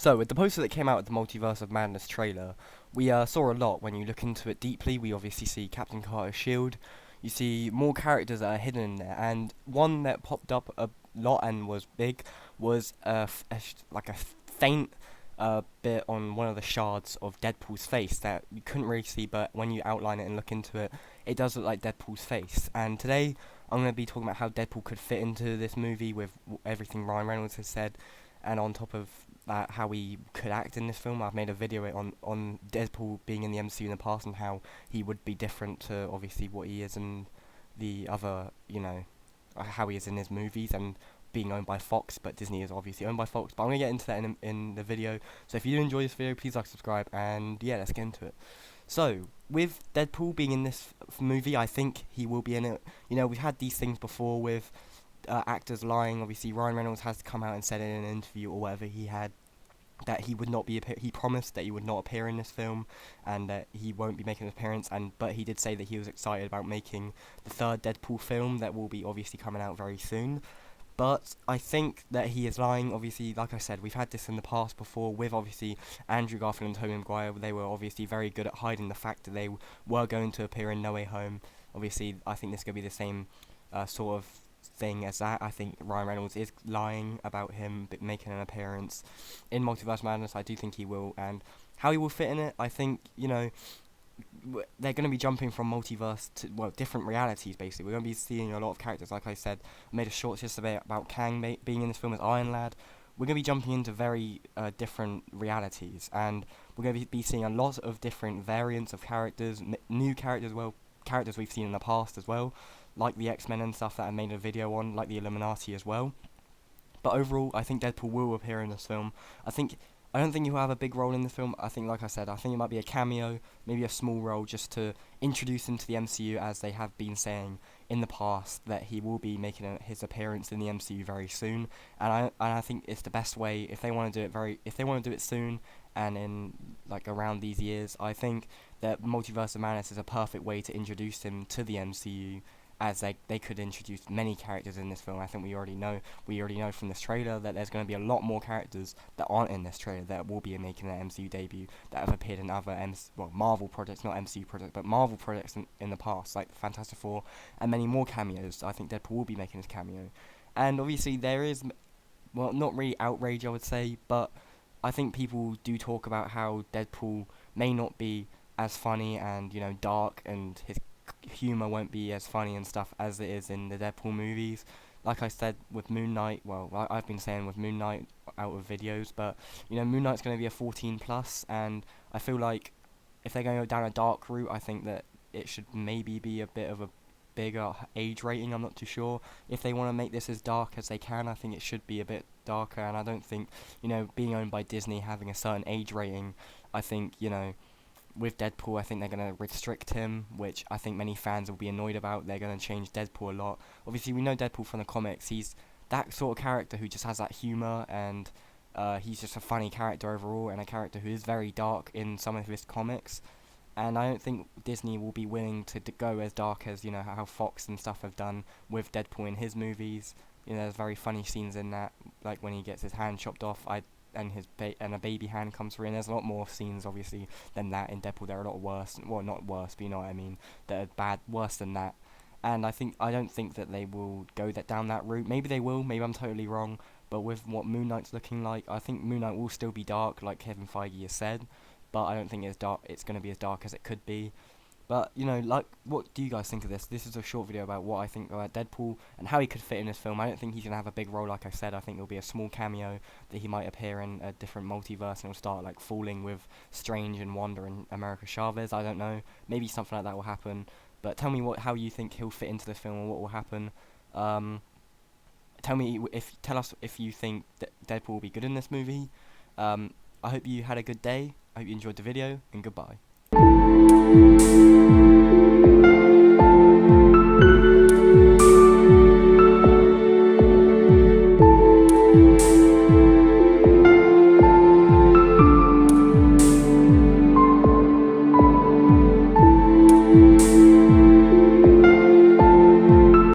So, with the poster that came out with the Multiverse of Madness trailer, we saw a lot. When you look into it deeply, we obviously see Captain Carter's shield. You see more characters that are hidden in there, and one that popped up a lot and was big was like a faint bit on one of the shards of Deadpool's face that you couldn't really see, but when you outline it and look into it, it does look like Deadpool's face. And today, I'm going to be talking about how Deadpool could fit into this movie with everything Ryan Reynolds has said, and on top of that, how he could act in this film. I've made a video on Deadpool being in the MCU in the past and how he would be different to obviously what he is in the other, how he is in his movies and being owned by Fox, but Disney is obviously owned by Fox. But I'm going to get into that in the video. So if you do enjoy this video, please like, subscribe, and yeah, let's get into it. So, with Deadpool being in this movie, I think he will be in it. We've had these things before with actors lying. Obviously, Ryan Reynolds has come out and said in an interview or whatever he had that he would not be he promised that he would not appear in this film and that he won't be making an appearance, but he did say that he was excited about making the third Deadpool film that will be obviously coming out very soon. But I think that he is lying. Obviously, like I said, we've had this in the past before with obviously Andrew Garfield and Tobey Maguire. They were obviously very good at hiding the fact that they were going to appear in No Way Home. Obviously, I think this is going to be the same sort of thing as that. I think Ryan Reynolds is lying about him making an appearance in Multiverse Madness. I do think he will, and how he will fit in it, I think, they're going to be jumping from multiverse to, different realities, basically. We're going to be seeing a lot of characters. Like I said, I made a short yesterday about Kang being in this film as Iron Lad. We're going to be jumping into very different realities, and we're going to be seeing a lot of different variants of characters, new characters, characters we've seen in the past as well, like the X-Men and stuff that I made a video on, like the Illuminati as well. But overall, I think Deadpool will appear in this film. I don't think he'll have a big role in the film. I think, like I said, I think it might be a cameo, maybe a small role just to introduce him to the MCU, as they have been saying in the past that he will be making his appearance in the MCU very soon. And I think it's the best way if they want to do it soon and in like around these years. I think that Multiverse of Madness is a perfect way to introduce him to the MCU, as they could introduce many characters in this film. I think we already know from this trailer that there's going to be a lot more characters that aren't in this trailer that will be making their MCU debut, that have appeared in other Marvel projects, not MCU projects, but Marvel projects in the past, like Fantastic Four, and many more cameos. I think Deadpool will be making his cameo. And obviously there is, not really outrage, I would say, but I think people do talk about how Deadpool may not be as funny and, dark, and his humor won't be as funny and stuff as it is in the Deadpool movies. Like I said with Moon Knight, I've been saying with Moon Knight out of videos, but Moon Knight's going to be a 14 plus, and I feel like if they're going to go down a dark route, I think that it should maybe be a bit of a bigger age rating. I'm not too sure if they want to make this as dark as they can. I think it should be a bit darker, and I don't think being owned by Disney, having a certain age rating, I think with Deadpool, I think they're going to restrict him, which I think many fans will be annoyed about. They're going to change Deadpool a lot. Obviously, we know Deadpool from the comics. He's that sort of character who just has that humor, and he's just a funny character overall, and a character who is very dark in some of his comics. And I don't think Disney will be willing to go as dark as, how Fox and stuff have done with Deadpool in his movies. There's very funny scenes in that, like when he gets his hand chopped off. And a baby hand comes through, and there's a lot more scenes obviously than that in Deadpool. They're a lot worse, not worse, but you know what I mean, that are worse than that. And I don't think that they will go down that route. Maybe they will, maybe I'm totally wrong, but with what Moon Knight's looking like, I think Moon Knight will still be dark, like Kevin Feige has said, but I don't think it's going to be as dark as it could be. But, what do you guys think of this? This is a short video about what I think about Deadpool and how he could fit in this film. I don't think he's going to have a big role, like I said. I think it'll be a small cameo that he might appear in a different multiverse, and he'll start, falling with Strange and Wanda and America Chavez. I don't know. Maybe something like that will happen. But tell me how you think he'll fit into the film and what will happen. Tell us if you think that Deadpool will be good in this movie. I hope you had a good day. I hope you enjoyed the video, and goodbye.